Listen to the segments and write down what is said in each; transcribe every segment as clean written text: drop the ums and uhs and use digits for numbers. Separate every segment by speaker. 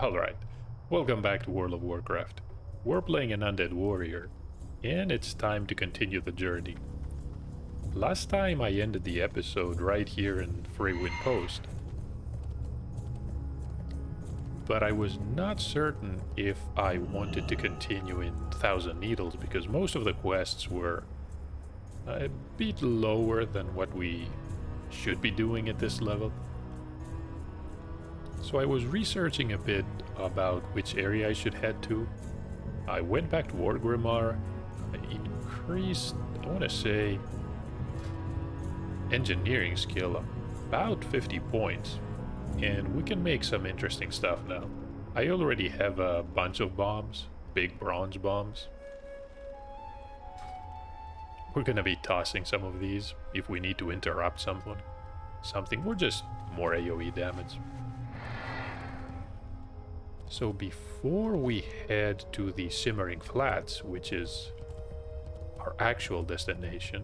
Speaker 1: Alright, welcome back to World of Warcraft. We're playing an Undead warrior, and it's time to continue the journey. Last time I ended the episode right here in Freywind Post, but I was not certain if I wanted to continue in Thousand Needles because most of the quests were a bit lower than what we should be doing at this level. So I was researching a bit about which area I should head to. I went back to Wargrimmar. I increased, I want to say, engineering skill about 50 points. And we can make some interesting stuff now. I already have a bunch of bombs, big bronze bombs. We're gonna be tossing some of these if we need to interrupt something, or just more AoE damage. So before we head to the Shimmering Flats, which is our actual destination,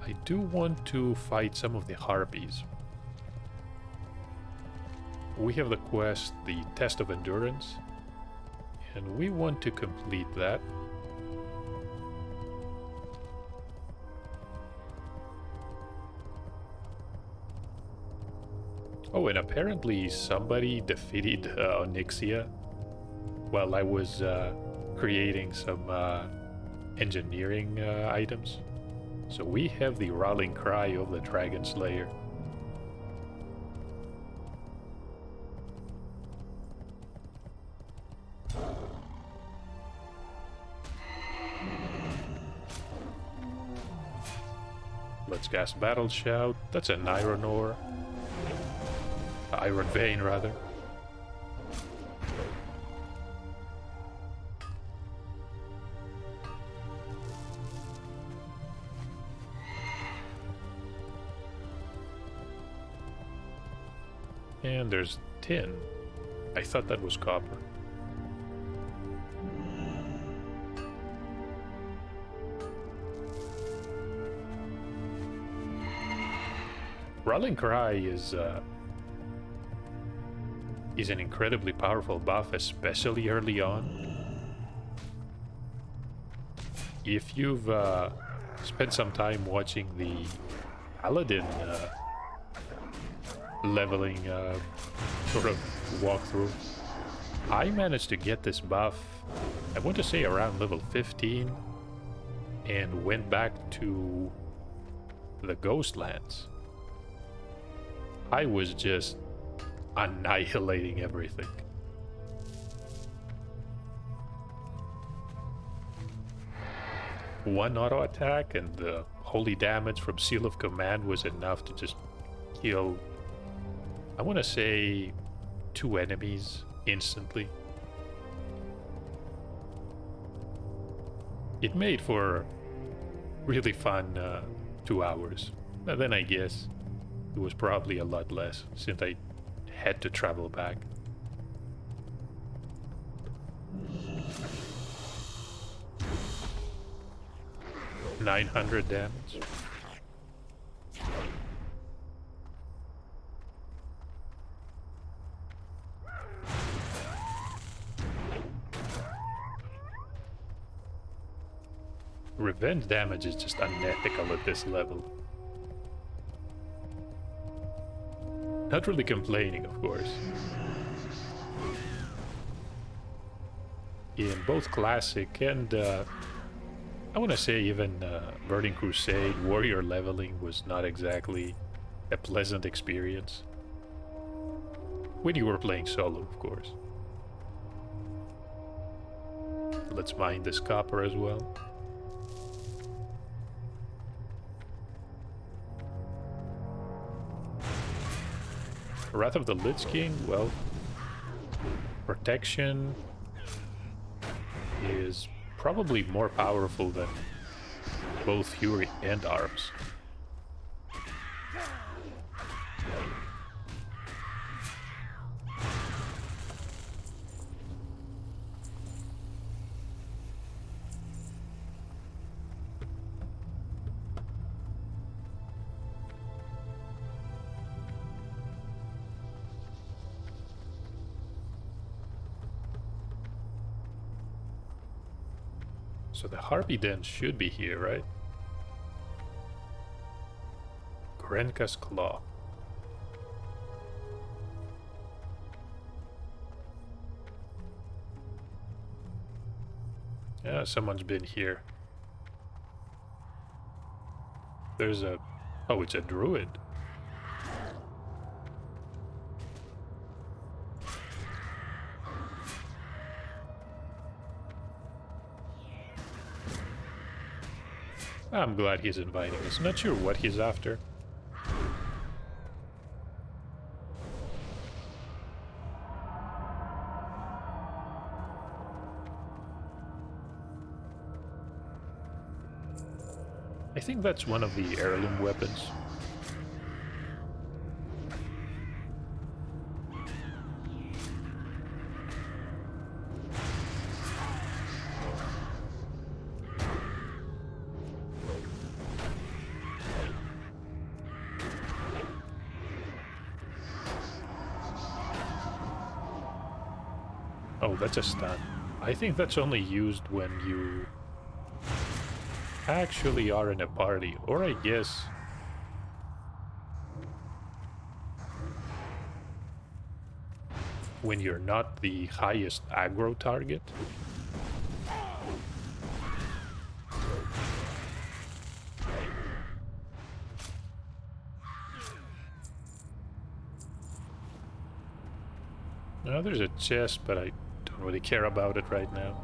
Speaker 1: I do want to fight some of the Harpies. We have the quest, the Test of Endurance, and we want to complete that. Oh, and apparently somebody defeated Onyxia while I was creating some engineering items. So we have the Rallying Cry of the Dragon Slayer. Let's cast Battle Shout. That's an Iron Ore. Iron Vein, rather. And there's tin. I thought that was copper. Rallying Cry is an incredibly powerful buff, especially early on. If you've spent some time watching the Paladin leveling sort of walkthrough, I managed to get this buff, I want to say around level 15, and went back to the Ghostlands. I was just annihilating everything. One auto attack and the holy damage from Seal of Command was enough to just kill, I want to say, 2 enemies instantly. It made for really fun 2 hours. But then I guess it was probably a lot less since I had to travel back. $900 damage. Revenge damage is just unethical at this level. Not really complaining, of course. In both Classic and, I want to say even Burning Crusade, warrior leveling was not exactly a pleasant experience. When you were playing solo, of course. Let's mine this copper as well. Wrath of the Lich King, well, protection is probably more powerful than both Fury and Arms. So the Harpy Den should be here, right? Grenka's Claw. Yeah, someone's been here. There's a... Oh, it's a druid. I'm glad he's inviting us. Not sure what he's after. I think that's one of the heirloom weapons. Oh, that's a stun. I think that's only used when you actually are in a party, or I guess when you're not the highest aggro target. Now there's a chest, but I don't really care about it right now.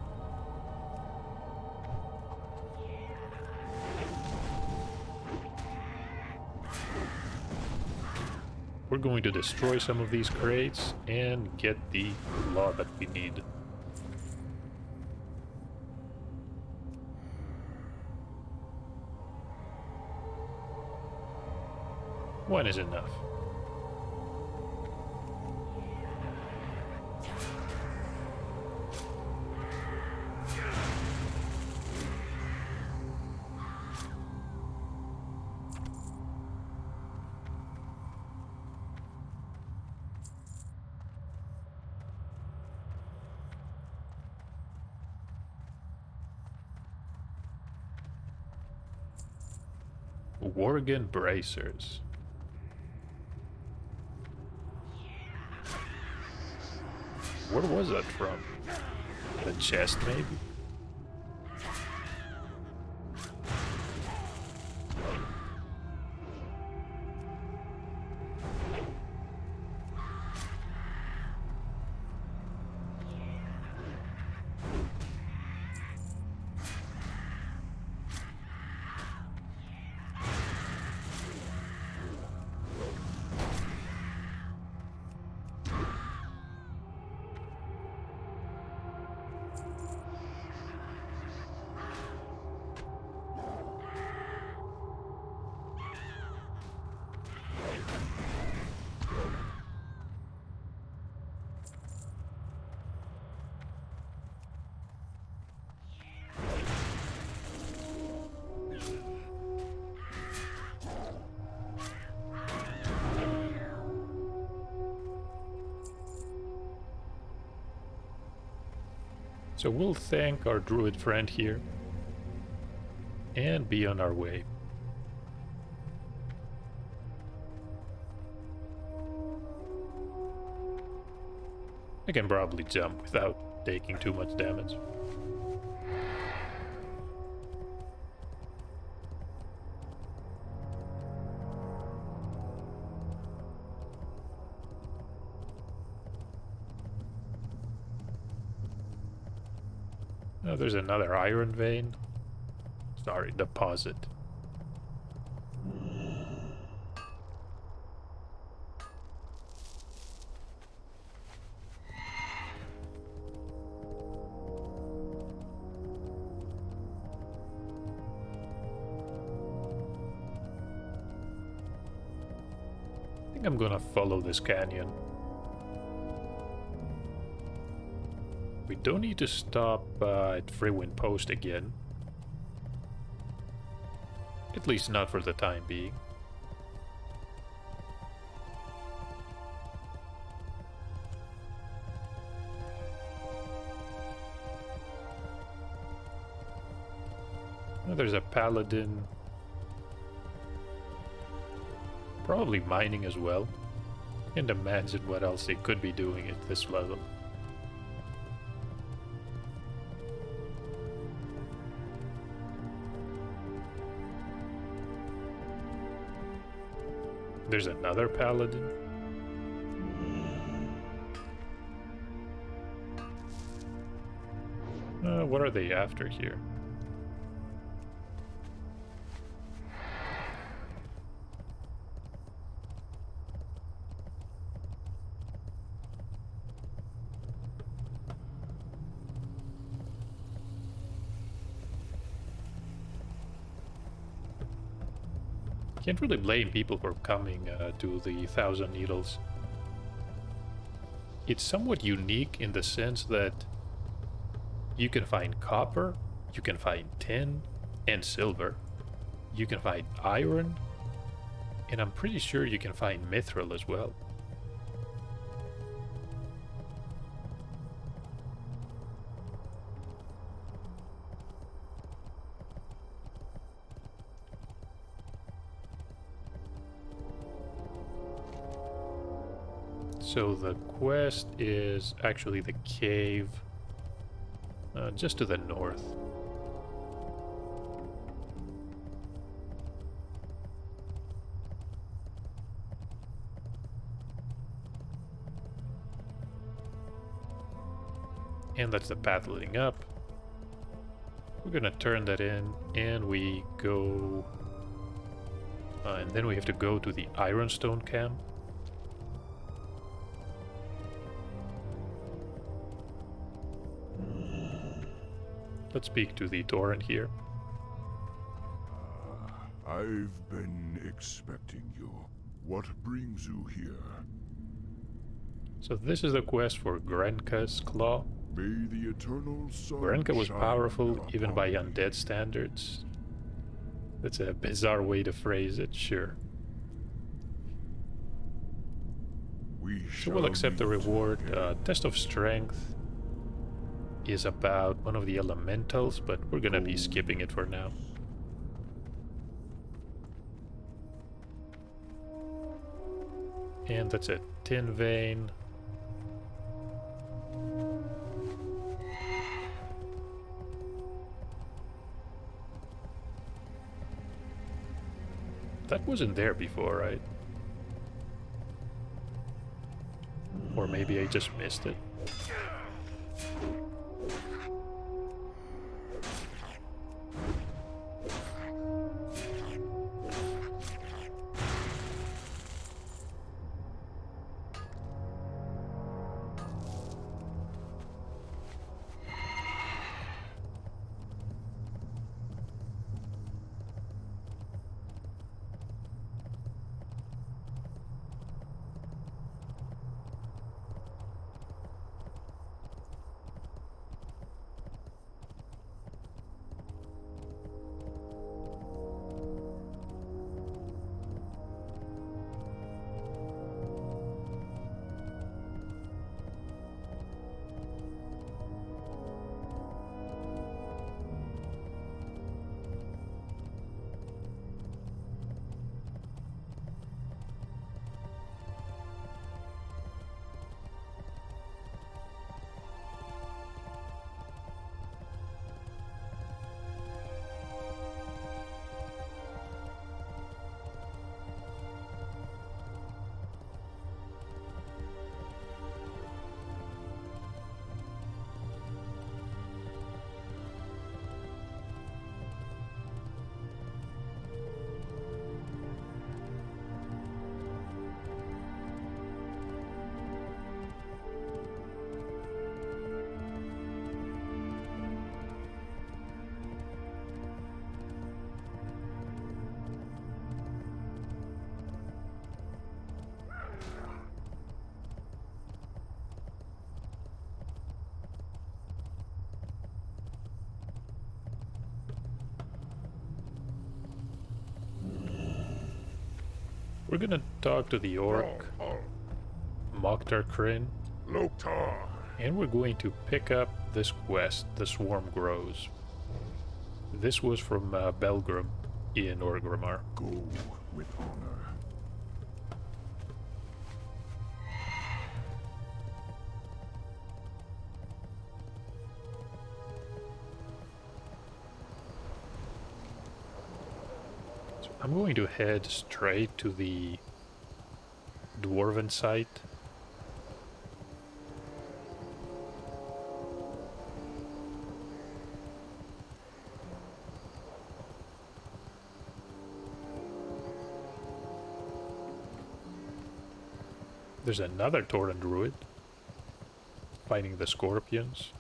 Speaker 1: We're going to destroy some of these crates and get the law that we need. One is enough. Worgen bracers. Where was that from? The chest, maybe? So we'll thank our druid friend here and be on our way. I can probably jump without taking too much damage. Oh, there's another iron vein. Sorry, deposit. I think I'm gonna follow this canyon. We don't need to stop at Freewind Post again. At least not for the time being. There's a paladin. Probably mining as well. Can't imagine what else they could be doing at this level. There's another paladin. What are they after here? Can't really blame people for coming to the Thousand Needles. It's somewhat unique in the sense that you can find copper, you can find tin and silver, you can find iron, and I'm pretty sure you can find mithril as well. So the quest is actually the cave just to the north. And that's the path leading up. We're gonna turn that in and we go... and then we have to go to the Ironstone camp. Let's speak to the Torrent here.
Speaker 2: I've been expecting you. What brings you here?
Speaker 1: So this is the quest for Grenka's Claw.
Speaker 2: May the eternal sun
Speaker 1: Grenka was
Speaker 2: shine
Speaker 1: powerful even by
Speaker 2: upon
Speaker 1: undead standards. That's a bizarre way to phrase it, sure. So we'll accept the reward. Test of Strength is about one of the elementals, but we're gonna be skipping it for now. And that's a tin vein. That wasn't there before, right? Or maybe I just missed it. We're gonna talk to the orc, Mokhtar Kryn, and we're going to pick up this quest, The Swarm Grows. This was from Belgrim in Orgrimmar.
Speaker 2: Go with honor.
Speaker 1: So I'm going to head straight to the Dwarven site. There's another Tauren Druid fighting the Scorpions.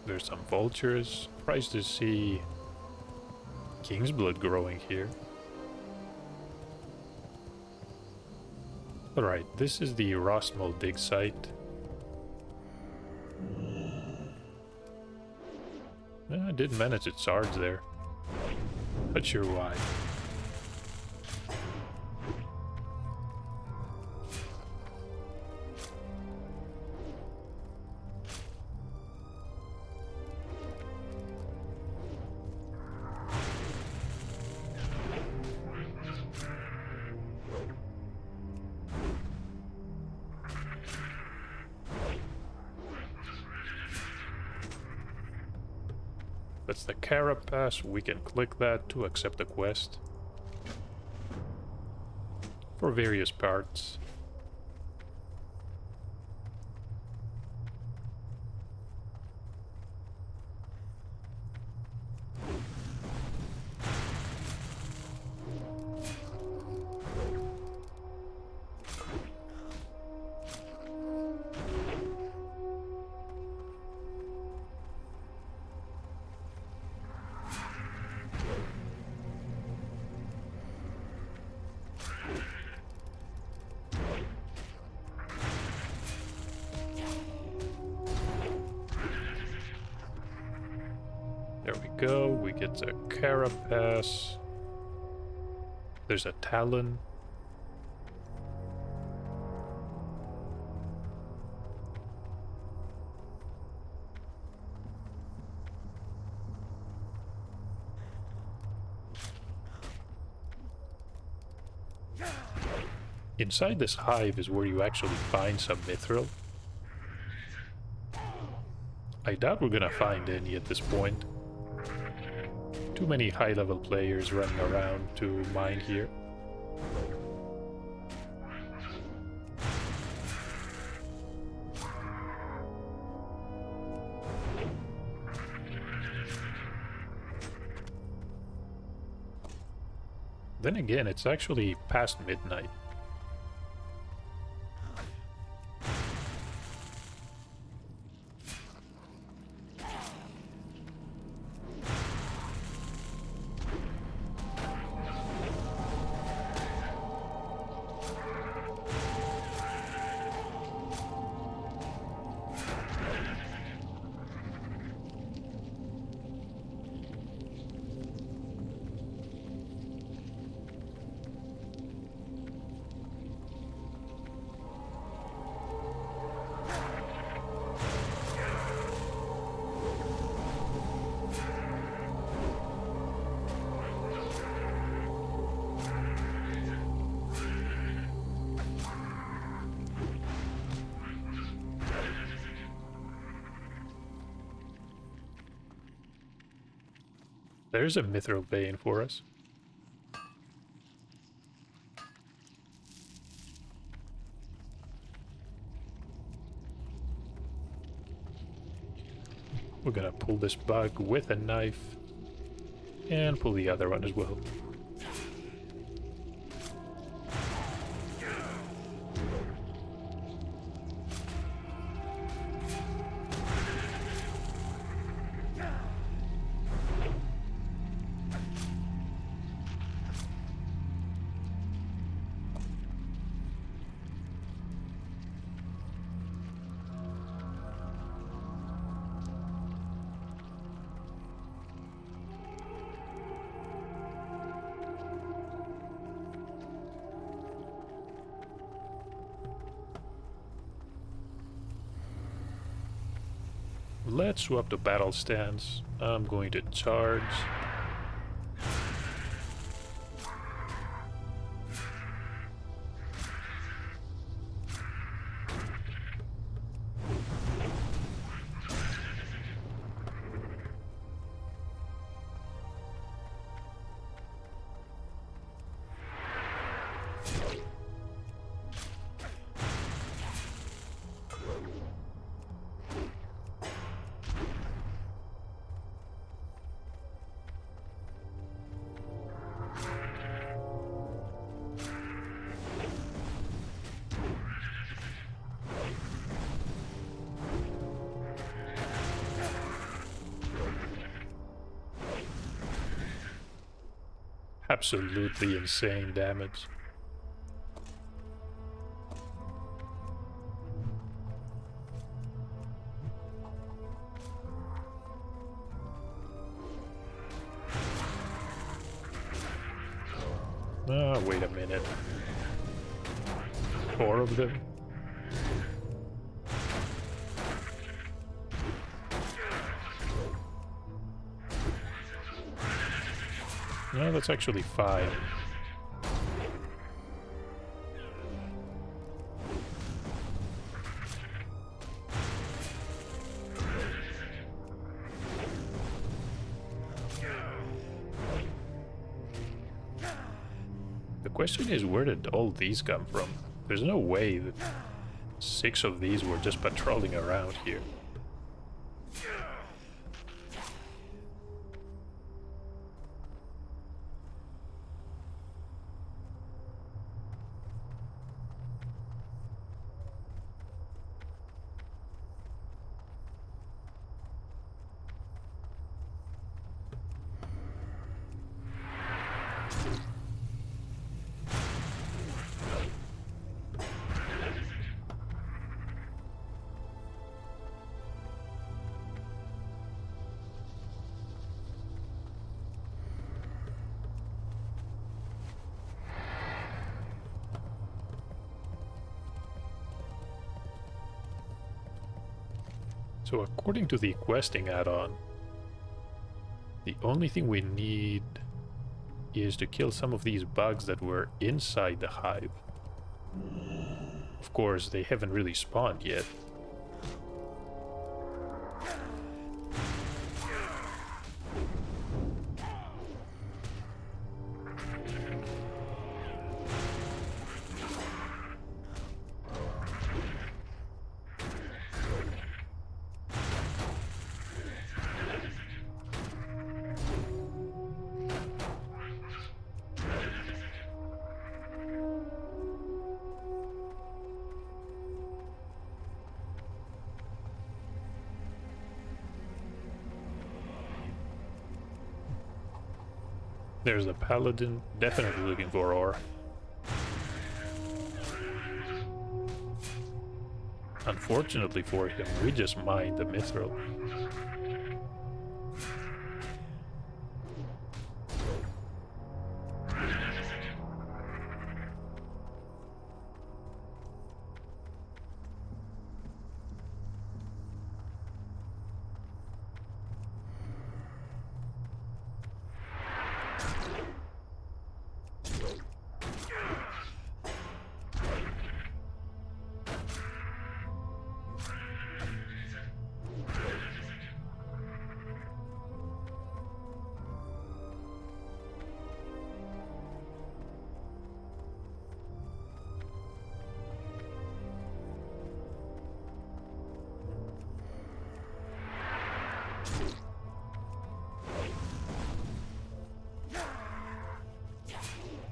Speaker 1: There's some vultures. Surprised to see King's Blood growing here. Alright, this is the Rosmal dig site. I did manage its shards there. Not sure why. That's the Carapace. We can click that to accept the quest for various parts. There we go, we get the Carapace. There's a Talon. Inside this hive is where you actually find some mithril. I doubt we're gonna find any at this point. Too many high-level players running around to mine here. Then again, it's actually past midnight. There's a mithril vein for us. We're gonna pull this bug with a knife and pull the other one as well. let's swap to battle stance. I'm going to charge. Absolutely insane damage. Oh, wait a minute. 4 of them? No, that's actually 5. The question is, where did all these come from? There's no way that 6 of these were just patrolling around here. So according to the questing add-on, the only thing we need is to kill some of these bugs that were inside the hive. Of course, they haven't really spawned yet. There's the paladin, definitely looking for ore. Unfortunately for him, we just mined the mithril.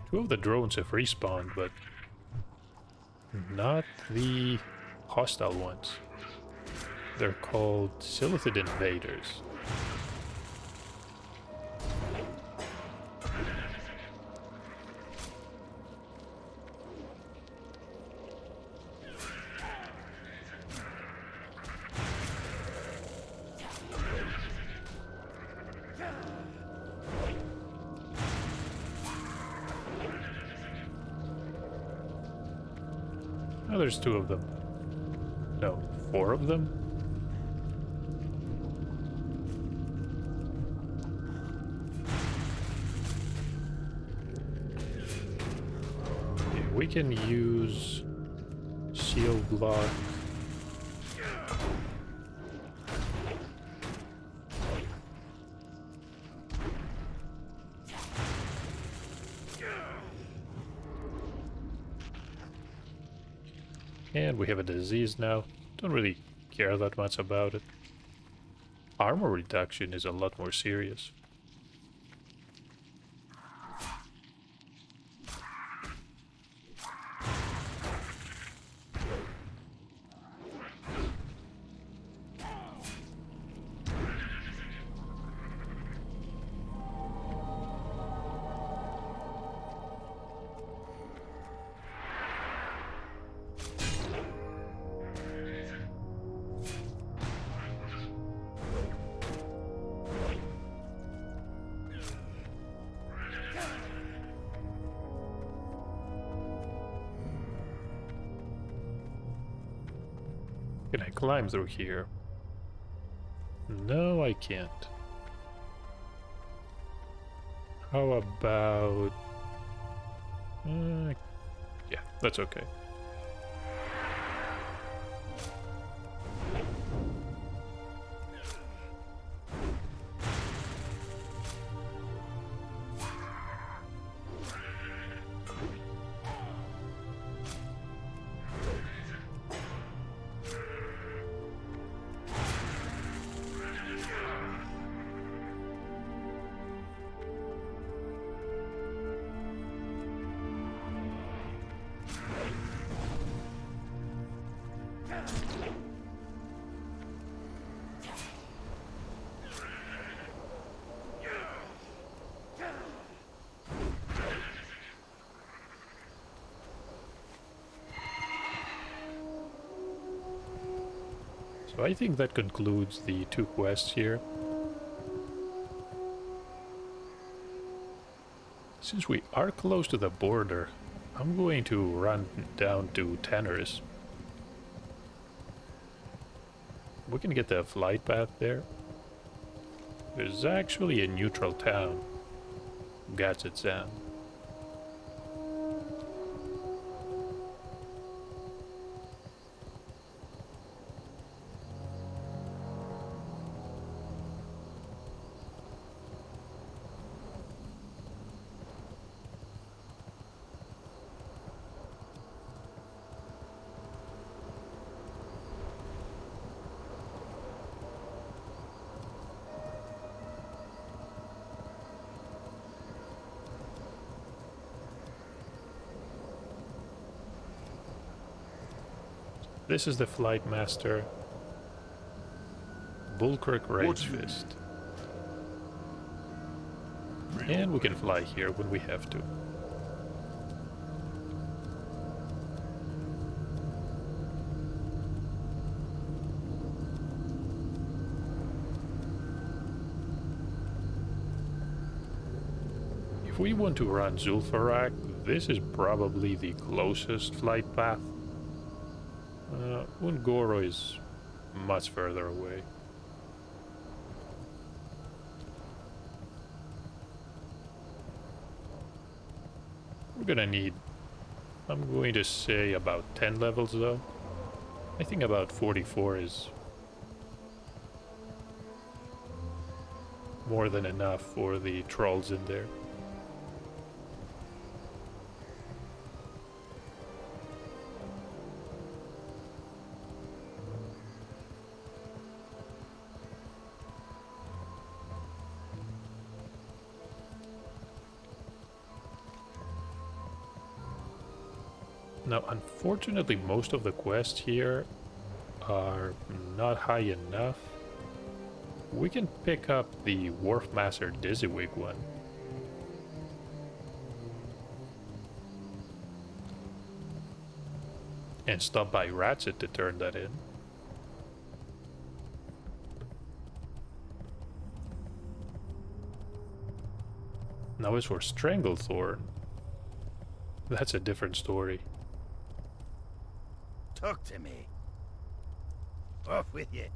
Speaker 1: Two of the drones have respawned, but not the hostile ones. They're called Silithid invaders. Oh, there's 2 of them. No, 4 of them? We can use shield block. And we have a disease now. Don't really care that much about it. Armor reduction is a lot more serious. Can I climb through here? No, I can't. How about... yeah, that's okay. So I think that concludes the 2 quests here. Since we are close to the border, I'm going to run down to Tanaris. We can get the flight path there. There's actually a neutral town, Gazetsan. This is the Flight Master, Bulkirk Ragefist. And we can fly here when we have to. If we want to run Zul'Farrak, this is probably the closest flight path. Ungoro is much further away. We're gonna need, I'm going to say about 10 levels though. I think about 44 is more than enough for the trolls in there. Now, unfortunately, most of the quests here are not high enough. We can pick up the Wharf Master Dizzywig one. And stop by Ratchet to turn that in. Now as for Stranglethorn, that's a different story.
Speaker 3: Talk to me. Off with you.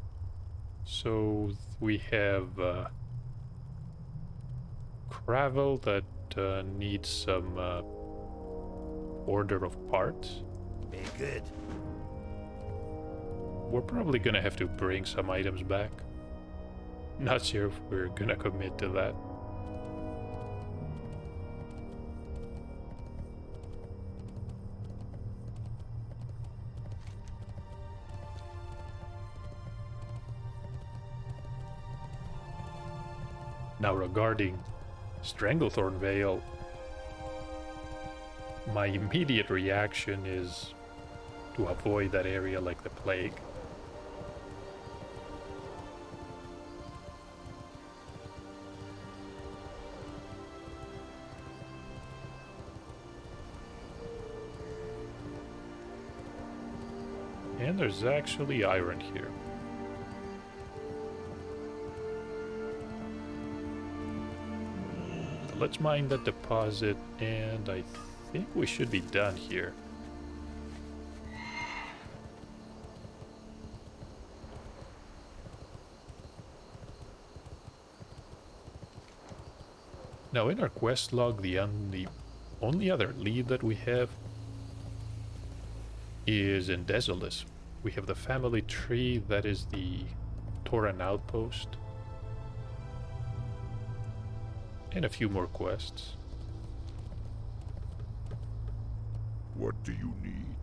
Speaker 1: So we have Cravel that needs some order of parts.
Speaker 3: Be good.
Speaker 1: We're probably gonna have to bring some items back. Not sure if we're gonna commit to that. Now regarding Stranglethorn Veil, my immediate reaction is to avoid that area like the plague. And there's actually iron here. So let's mine that deposit, and I think we should be done here. Now in our quest log, the only other lead that we have is in Desolus. We have the family tree, that is the Tauren outpost. And a few more quests.
Speaker 2: What do you need?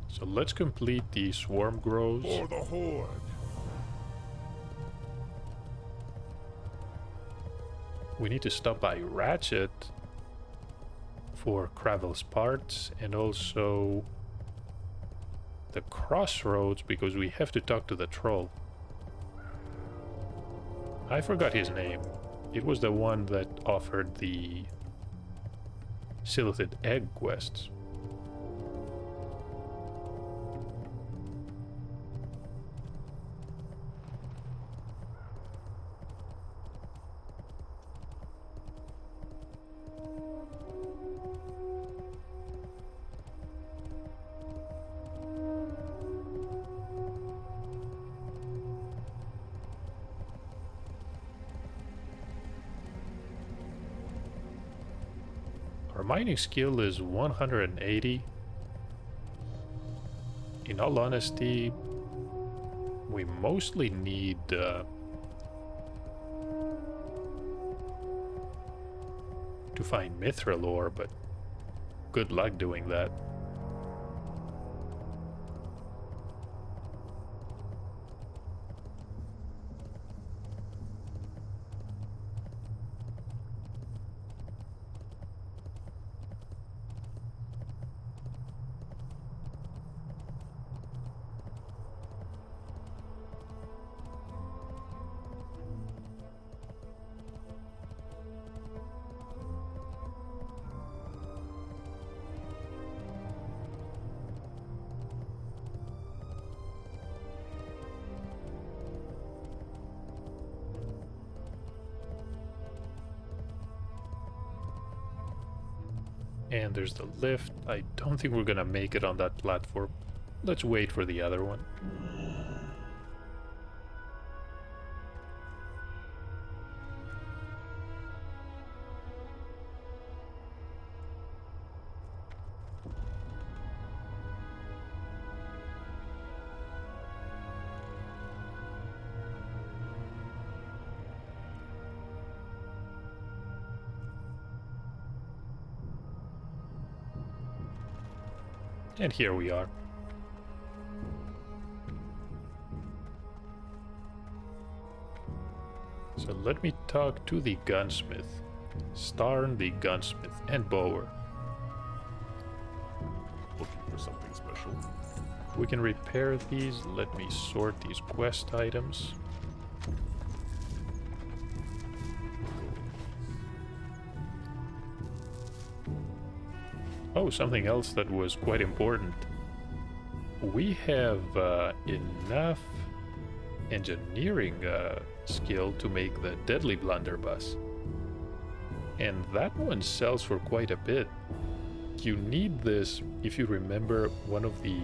Speaker 1: So let's complete the Swarm Grows.
Speaker 2: For the Horde.
Speaker 1: We need to stop by Ratchet for Kravel's parts, and also the Crossroads because we have to talk to the troll. I forgot his name. It was the one that offered the Silithid egg quests. Our mining skill is 180. In all honesty, we mostly need to find mithril ore, but good luck doing that. And there's the lift. I don't think we're gonna make it on that platform. Let's wait for the other one. And here we are. So let me talk to the gunsmith, Starn the gunsmith, and Bower.
Speaker 2: Looking for something special?
Speaker 1: We can repair these. Let me sort these quest items. Oh, something else that was quite important. We have enough engineering skill to make the Deadly Blunderbuss. And that one sells for quite a bit. You need this, if you remember one of the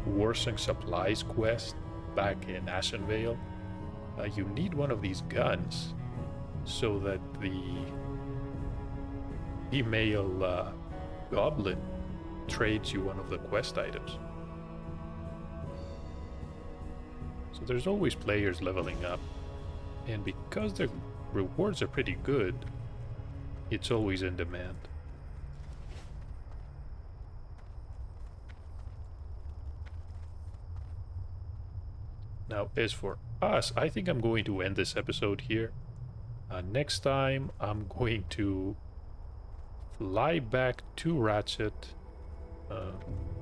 Speaker 1: Warsong Supplies quest back in Ashenvale. You need one of these guns so that the female goblin trades you one of the quest items. So there's always players leveling up, and because the rewards are pretty good, it's always in demand. Now, as for us, I think I'm going to end this episode here. Next time, I'm going to fly back to Ratchet,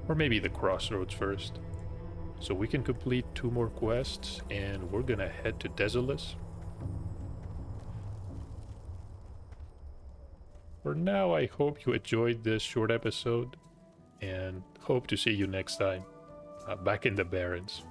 Speaker 1: or maybe the Crossroads first, so we can complete 2 more quests, and we're gonna head to Desolus. For now, I hope you enjoyed this short episode, and hope to see you next time, back in the Barrens.